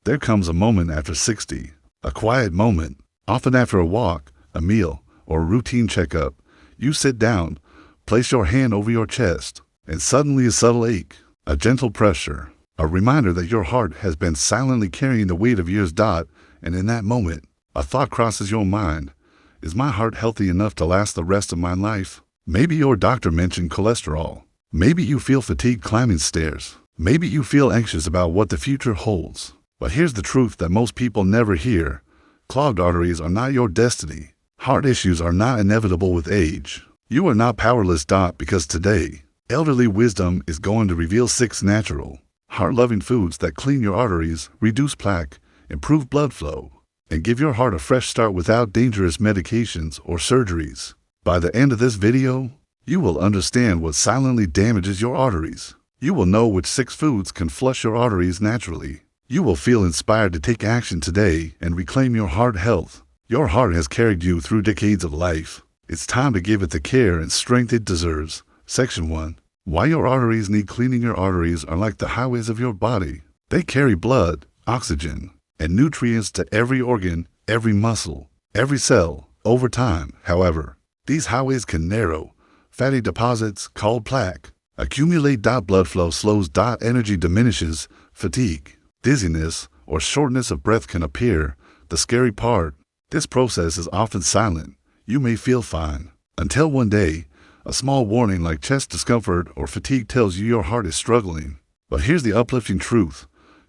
There comes a moment after 60, a quiet moment, often after a walk, a meal, or a routine checkup. You sit down, place your hand over your chest, and suddenly a subtle ache, a gentle pressure, a reminder that your heart has been silently carrying the weight of years. And in that moment, a thought crosses your mind. Is my heart healthy enough to last the rest of my life? Maybe your doctor mentioned cholesterol. Maybe you feel fatigued climbing stairs. Maybe you feel anxious about what the future holds. But here's the truth that most people never hear. Clogged arteries are not your destiny. Heart issues are not inevitable with age. You are not powerless. Because today, elderly wisdom is going to reveal 6 natural, heart-loving foods that clean your arteries, reduce plaque, improve blood flow, and give your heart a fresh start without dangerous medications or surgeries. By the end of this video, you will understand what silently damages your arteries. You will know which 6 foods can flush your arteries naturally. You will feel inspired to take action today and reclaim your heart health. Your heart has carried you through decades of life. It's time to give it the care and strength it deserves. Section 1. Why your arteries need cleaning. Your arteries are like the highways of your body. They carry blood, oxygen, and nutrients to every organ, every muscle, every cell. Over time, however, these highways can narrow. Fatty deposits, called plaque, accumulate. Blood flow slows. Energy diminishes. Fatigue, dizziness, or shortness of breath can appear. The scary part, this process is often silent. You may feel fine until one day, a small warning like chest discomfort or fatigue tells you your heart is struggling. But here's the uplifting truth.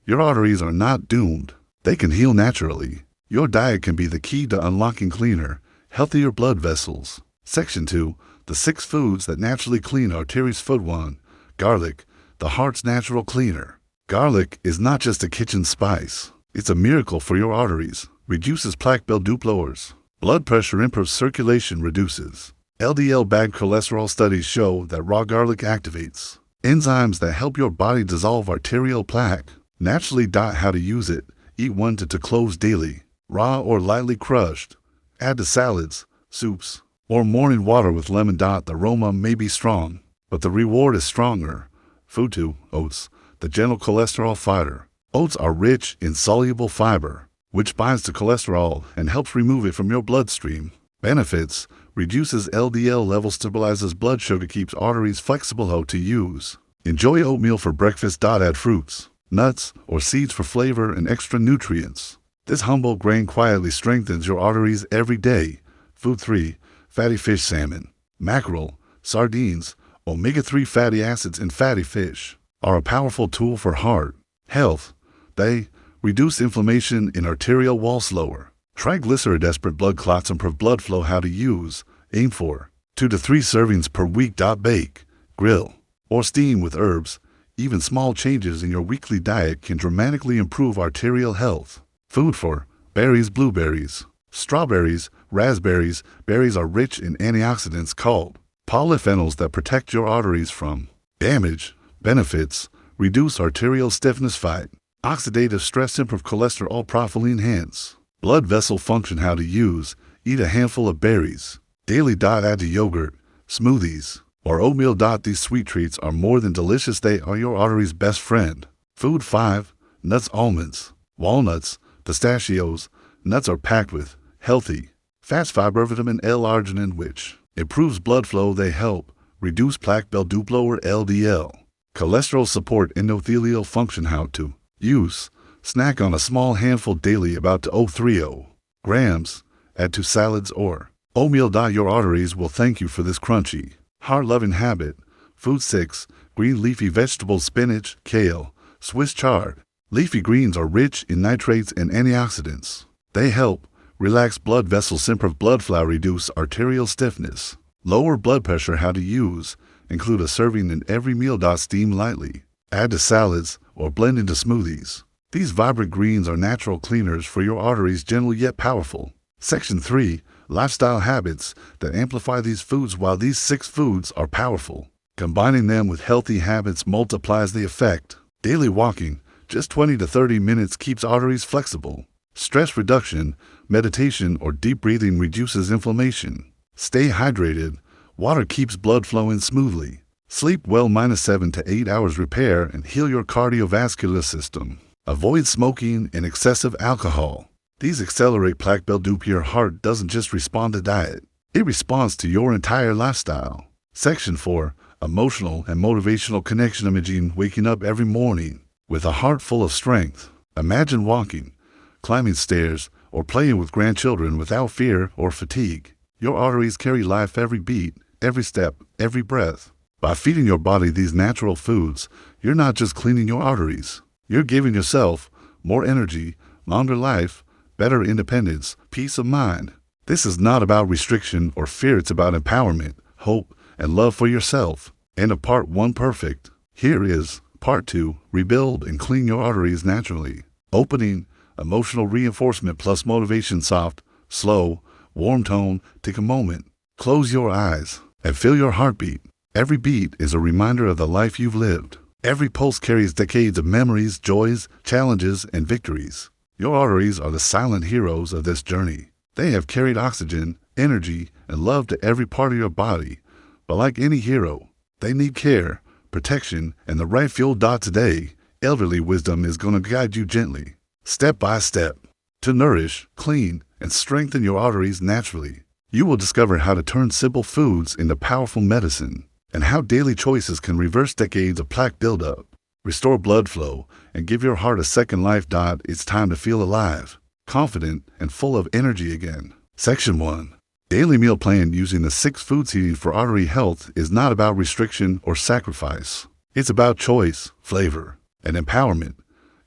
Your arteries are not doomed. They can heal naturally. Your diet can be the key to unlocking cleaner, healthier blood vessels. Section 2. The 6 foods that naturally clean arteries. Food 1. Garlic, the heart's natural cleaner. Garlic is not just a kitchen spice. It's a miracle for your arteries. Reduces plaque. Lowers blood pressure. Improves circulation. Reduces LDL. Bad cholesterol. Studies show that raw garlic activates enzymes that help your body dissolve arterial plaque naturally. How to use it. Eat 1 to 2 cloves daily, raw or lightly crushed. Add to salads, soups, or morning water with lemon. The aroma may be strong, but the reward is stronger. Food 2. Oats, the gentle cholesterol fighter. Oats are rich in soluble fiber, which binds to cholesterol and helps remove it from your bloodstream. Benefits: reduces LDL levels, stabilizes blood sugar, keeps arteries flexible. How to use. Enjoy oatmeal for breakfast. Add fruits, nuts, or seeds for flavor and extra nutrients. This humble grain quietly strengthens your arteries every day. Food 3. Fatty fish. Salmon, mackerel, sardines, omega-3 fatty acids in fatty fish are a powerful tool for heart health. They reduce inflammation in arterial walls. Lower triglyceride, blood clots, improve blood flow. How to use. Aim for 2 to 3 servings per week. Bake, grill, or steam with herbs. Even small changes in your weekly diet can dramatically improve arterial health. Food 4. Berries, blueberries, strawberries, raspberries. Berries are rich in antioxidants called polyphenols that protect your arteries from damage. Benefits: reduce arterial stiffness, fight oxidative stress, improve cholesterol profile, enhance blood vessel function. How to use. Eat a handful of berries daily. Add to yogurt, smoothies, or oatmeal. These sweet treats are more than delicious. They are your arteries' best friend. Food 5. Nuts, almonds, walnuts, pistachios. Nuts are packed with healthy fats, fiber, vitamin L, arginine, which improves blood flow. They help reduce plaque. Lower LDL cholesterol, support endothelial function. How to use. Snack on a small handful daily, about 230 grams. Add to salads or oatmeal. Your arteries will thank you for this crunchy, heart-loving habit. Food 6. Green leafy vegetables, spinach, kale, Swiss chard. Leafy greens are rich in nitrates and antioxidants. They help relax blood vessels, improve blood flow, reduce arterial stiffness, lower blood pressure. How to use. Include a serving in every meal. Steam lightly. Add to salads or blend into smoothies. These vibrant greens are natural cleaners for your arteries, gentle yet powerful. Section 3. Lifestyle habits that amplify these foods. While these 6 foods are powerful, combining them with healthy habits multiplies the effect. Daily walking, just 20 to 30 minutes, keeps arteries flexible. Stress reduction, meditation, or deep breathing reduces inflammation. Stay hydrated. Water keeps blood flowing smoothly. Sleep well, -7 to 8 hours, repair and heal your cardiovascular system. Avoid smoking and excessive alcohol. These accelerate plaque buildup. Your heart doesn't just respond to diet. It responds to your entire lifestyle. Section 4. Emotional and motivational connection. Imagine waking up every morning with a heart full of strength. Imagine walking, climbing stairs, or playing with grandchildren without fear or fatigue. Your arteries carry life every beat, every step, every breath. By feeding your body these natural foods, you're not just cleaning your arteries. You're giving yourself more energy, longer life, better independence, peace of mind. This is not about restriction or fear. It's about empowerment, hope, and love for yourself. End of part 1. Perfect. Here is part 2. Rebuild and clean your arteries naturally. Opening, emotional reinforcement plus motivation. Soft, slow, warm tone. Take a moment. Close your eyes and feel your heartbeat. Every beat is a reminder of the life you've lived. Every pulse carries decades of memories, joys, challenges, and victories. Your arteries are the silent heroes of this journey. They have carried oxygen, energy, and love to every part of your body. But like any hero, they need care, protection, and the right fuel. Today, elderly wisdom is going to guide you gently, step by step, to nourish, clean, and strengthen your arteries naturally. You will discover how to turn simple foods into powerful medicine, and how daily choices can reverse decades of plaque buildup, restore blood flow, and give your heart a second life. It's time to feel alive, confident, and full of energy again. Section 1. Daily meal plan. Using the 6 foods eating for artery health is not about restriction or sacrifice. It's about choice, flavor, and empowerment.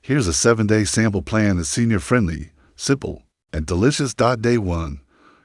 Here's a 7-day sample plan that's senior-friendly, simple, and delicious. Day 1.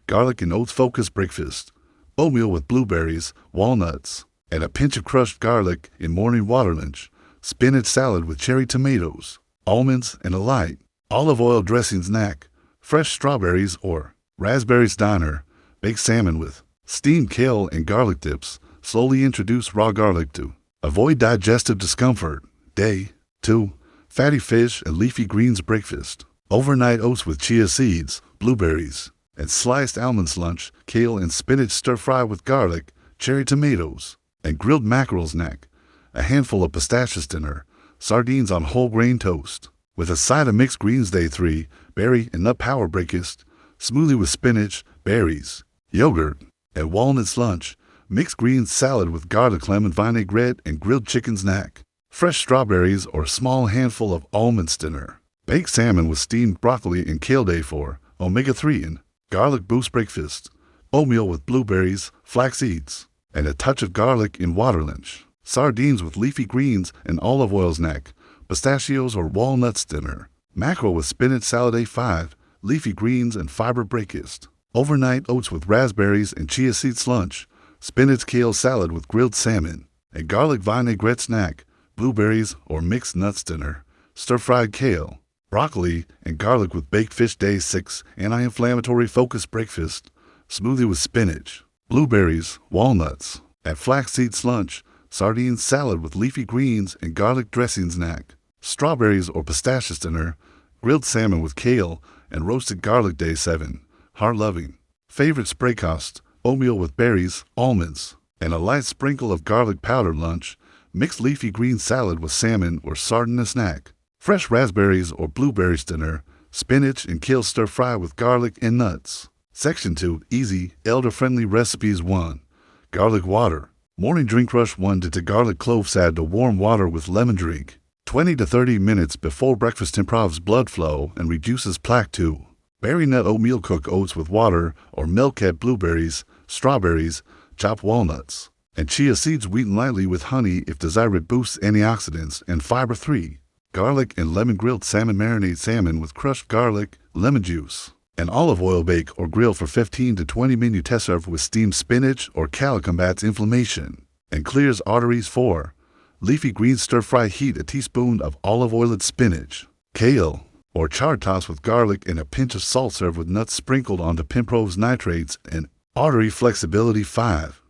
Garlic and oats focused breakfast. Oatmeal with blueberries, walnuts, and a pinch of crushed garlic in morning water lunch. Spinach salad with cherry tomatoes, almonds, and a light olive oil dressing snack. Fresh strawberries or raspberries. Diner. Baked salmon with steamed kale and garlic dips. Slowly introduce raw garlic to avoid digestive discomfort. Day 2. Fatty fish and leafy greens breakfast. Overnight oats with chia seeds, blueberries, and sliced almonds. Lunch. Kale and spinach stir-fry with garlic, cherry tomatoes, and grilled mackerel snack. A handful of pistachios. Dinner. Sardines on whole grain toast, with a side of mixed greens. Day 3. Berry and nut power breakfast. Smoothie with spinach, berries, yogurt, and walnuts. Lunch. Mixed greens salad with garlic, lemon vinaigrette, and grilled chicken snack. Fresh strawberries or a small handful of almonds. Dinner. Baked salmon with steamed broccoli and kale. Day 4. Omega-3 and garlic boost breakfast. Oatmeal with blueberries, flax seeds, and a touch of garlic in water lunch. Sardines with leafy greens and olive oil snack. Pistachios or walnuts. Dinner. Mackerel with spinach salad. Day 5. Leafy greens and fiber breakfast. Overnight oats with raspberries and chia seeds. Lunch. Spinach kale salad with grilled salmon. A garlic vinaigrette snack. Blueberries or mixed nuts. Dinner. Stir-fried kale, broccoli, and garlic with baked fish. Day 6. Anti-inflammatory focused breakfast. Smoothie with spinach, blueberries, walnuts, and flax seeds. Lunch. Sardine salad with leafy greens and garlic dressing snack. Strawberries or pistachios. Dinner. Grilled salmon with kale and roasted garlic. Day 7. Heart-loving. Favorite spray cost. Oatmeal with berries, almonds, and a light sprinkle of garlic powder. Lunch. Mixed leafy green salad with salmon or sardine snack. Fresh raspberries or blueberries. Dinner. Spinach and kale stir-fry with garlic and nuts. Section 2. Easy, elder-friendly recipes. 1. Garlic water. Morning drink. Rush 1 to garlic cloves. Add to warm water with lemon. Drink 20 to 30 minutes before breakfast. Improves blood flow and reduces plaque. 2. Berry nut oatmeal. Cook oats with water or milk. Add blueberries, strawberries, chopped walnuts, and chia seeds. Sweeten lightly with honey if desired. It boosts antioxidants and fiber. 3. Garlic and lemon grilled salmon. Marinate salmon with crushed garlic, lemon juice, and olive oil. Bake or grill for 15 to 20 minutes. Test. Serve with steamed spinach or kale. Combats inflammation and clears arteries. 4. Leafy greens stir-fry. Heat a teaspoon of olive oil. Spinach, kale, or chard. Toss with garlic and a pinch of salt. Serve with nuts sprinkled onto Pimprove's nitrates and artery flexibility. 5.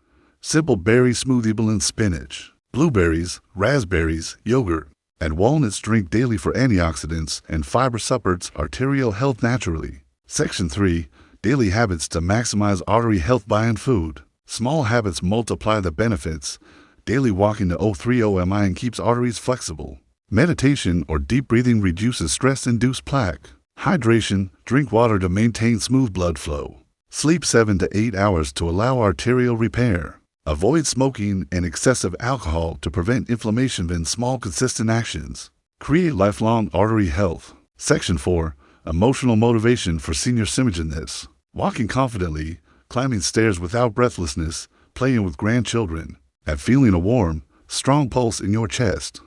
Simple berry smoothie. Blend spinach, blueberries, raspberries, yogurt, and walnuts. Drink daily for antioxidants and fiber. Supports arterial health naturally. Section 3. Daily habits to maximize artery health. Buying food. Small habits multiply the benefits. Daily walking to 030 mi and keeps arteries flexible. Meditation or deep breathing reduces stress-induced plaque. Hydration, drink water to maintain smooth blood flow. Sleep 7 to 8 hours to allow arterial repair. Avoid smoking and excessive alcohol to prevent inflammation in small, consistent actions. Create lifelong artery health. Section 4. Emotional motivation for senior citizenness. Walking confidently, climbing stairs without breathlessness, playing with grandchildren, and feeling a warm, strong pulse in your chest.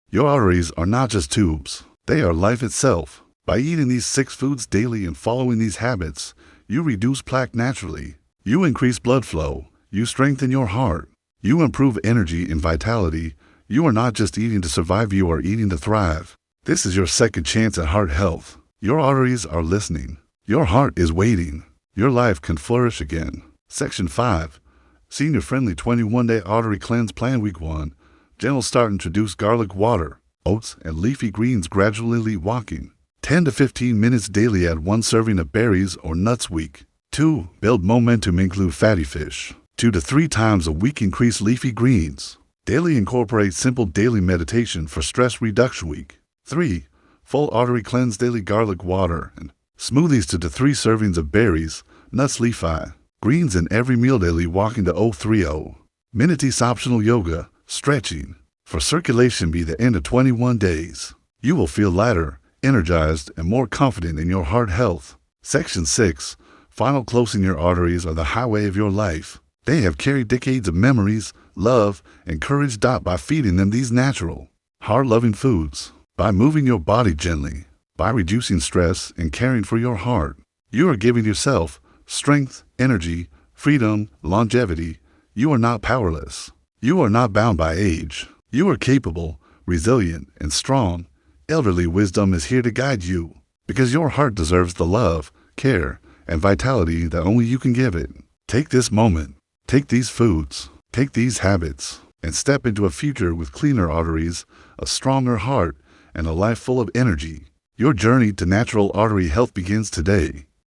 Your arteries are not just tubes. They are life itself. By eating these 6 foods daily and following these habits, you reduce plaque naturally. You increase blood flow. You strengthen your heart. You improve energy and vitality. You are not just eating to survive, you are eating to thrive. This is your second chance at heart health. Your arteries are listening. Your heart is waiting. Your life can flourish again. Section 5. Senior-friendly 21-day artery cleanse plan. Week 1. Gentle start. Introduce garlic water, oats, and leafy greens gradually. Walking 10 to 15 minutes daily. Add 1 serving of berries or nuts. Week 2. Build momentum. Include fatty fish. 2 to 3 times a week. Increase leafy greens. Daily. Incorporate simple daily meditation for stress reduction. Week 3. Full artery cleanse. Daily garlic water and smoothies. 2 to 3 servings of berries, nuts, leafy greens in every meal. Daily. Walking to 030 minutes. Optional yoga, stretching for circulation. By the end of 21 days, you will feel lighter, energized, and more confident in your heart health. Section 6. Final closing. Your arteries are the highway of your life. They have carried decades of memories, love, and courage. By feeding them these natural, heart-loving foods, by moving your body gently, by reducing stress and caring for your heart, you are giving yourself strength, energy, freedom, longevity. You are not powerless. You are not bound by age. You are capable, resilient, and strong. Elderly wisdom is here to guide you, because your heart deserves the love, care, and vitality that only you can give it. Take this moment. Take these foods, take these habits, and step into a future with cleaner arteries, a stronger heart, and a life full of energy. Your journey to natural artery health begins today.